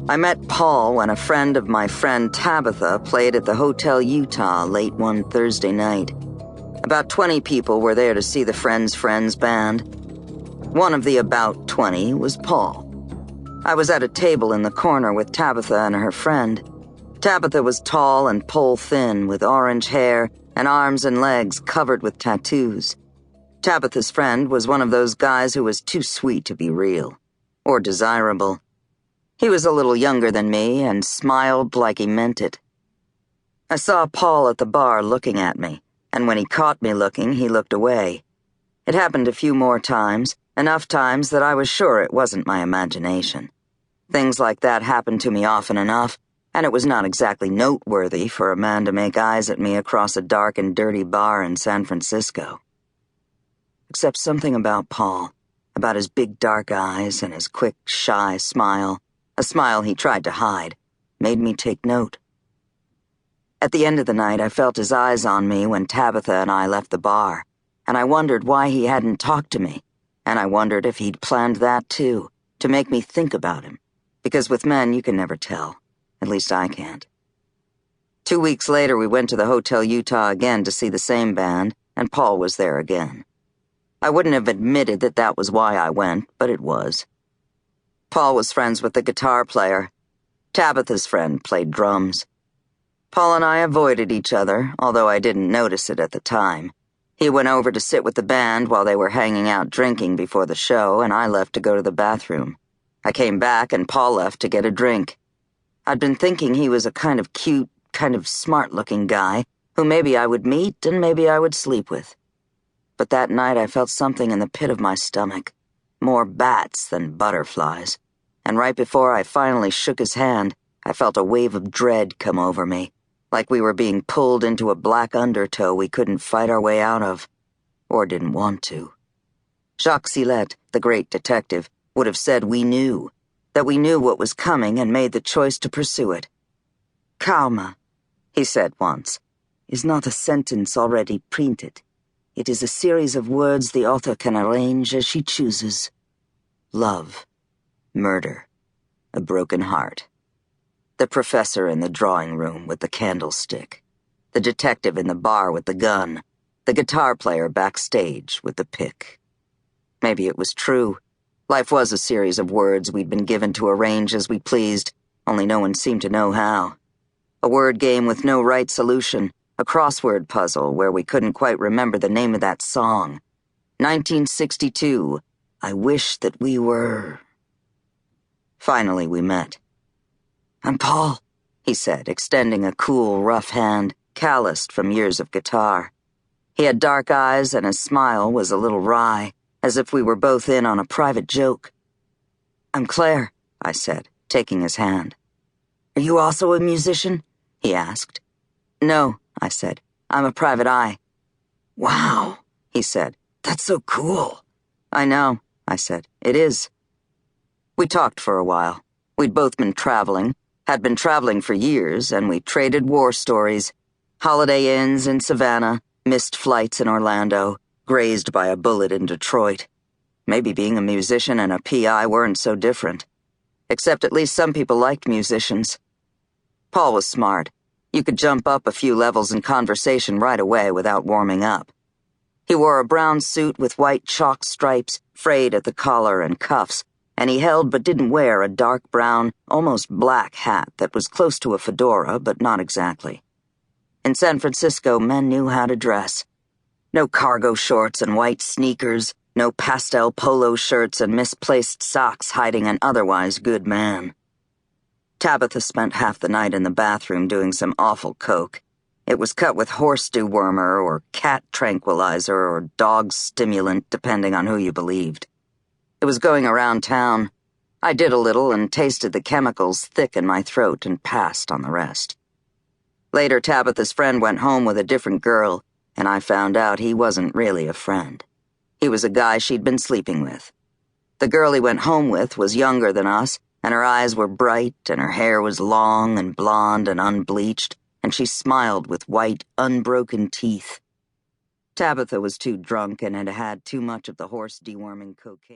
I met Paul when a friend of my friend Tabitha played at the Hotel Utah late one Thursday night. About 20 people were there to see the Friends' Friends band. One of the about 20 was Paul. I was at a table in the corner with Tabitha and her friend. Tabitha was tall and pole-thin, with orange hair and arms and legs covered with tattoos. Tabitha's friend was one of those guys who was too sweet to be real, or desirable. He was a little younger than me and smiled like he meant it. I saw Paul at the bar looking at me, and when he caught me looking, he looked away. It happened a few more times, enough times that I was sure it wasn't my imagination. Things like that happened to me often enough, and it was not exactly noteworthy for a man to make eyes at me across a dark and dirty bar in San Francisco. Except something about Paul, about his big dark eyes and his quick, shy smile, a smile he tried to hide, made me take note. At the end of the night, I felt his eyes on me when Tabitha and I left the bar, and I wondered why he hadn't talked to me, and I wondered if he'd planned that too, to make me think about him, because with men you can never tell. At least I can't. 2 weeks later, we went to the Hotel Utah again to see the same band, and Paul was there again. I wouldn't have admitted that that was why I went, but it was. Paul was friends with the guitar player. Tabitha's friend played drums. Paul and I avoided each other, although I didn't notice it at the time. He went over to sit with the band while they were hanging out drinking before the show, and I left to go to the bathroom. I came back, and Paul left to get a drink. I'd been thinking he was a kind of cute, kind of smart-looking guy who maybe I would meet and maybe I would sleep with. But that night I felt something in the pit of my stomach, more bats than butterflies, and right before I finally shook his hand, I felt a wave of dread come over me, like we were being pulled into a black undertow we couldn't fight our way out of, or didn't want to. Jacques Silette, the great detective, would have said we knew, that we knew what was coming and made the choice to pursue it. Karma, he said once, is not a sentence already printed. It is a series of words the author can arrange as she chooses. Love, murder, a broken heart. The professor in the drawing room with the candlestick. The detective in the bar with the gun. The guitar player backstage with the pick. Maybe it was true. Life was a series of words we'd been given to arrange as we pleased, only no one seemed to know how. A word game with no right solution. A crossword puzzle where we couldn't quite remember the name of that song. 1962, I Wish That We Were... Finally, we met. I'm Paul, he said, extending a cool, rough hand, calloused from years of guitar. He had dark eyes and his smile was a little wry, as if we were both in on a private joke. I'm Claire, I said, taking his hand. Are you also a musician? He asked. No, I said. I'm a private eye. Wow, he said. That's so cool. I know, I said. It is. We talked for a while. We'd both been traveling, had been traveling for years, and we traded war stories. Holiday Inns in Savannah, missed flights in Orlando, grazed by a bullet in Detroit. Maybe being a musician and a P.I. weren't so different. Except at least some people liked musicians. Paul was smart. You could jump up a few levels in conversation right away without warming up. He wore a brown suit with white chalk stripes, frayed at the collar and cuffs, and he held but didn't wear a dark brown, almost black hat that was close to a fedora, but not exactly. In San Francisco, men knew how to dress. No cargo shorts and white sneakers, no pastel polo shirts and misplaced socks hiding an otherwise good man. Tabitha spent half the night in the bathroom doing some awful coke. It was cut with horse dewormer or cat tranquilizer or dog stimulant, depending on who you believed. It was going around town. I did a little and tasted the chemicals thick in my throat and passed on the rest. Later, Tabitha's friend went home with a different girl, and I found out he wasn't really a friend. He was a guy she'd been sleeping with. The girl he went home with was younger than us, and her eyes were bright, and her hair was long and blonde and unbleached, and she smiled with white, unbroken teeth. Tabitha was too drunk and had had too much of the horse deworming cocaine.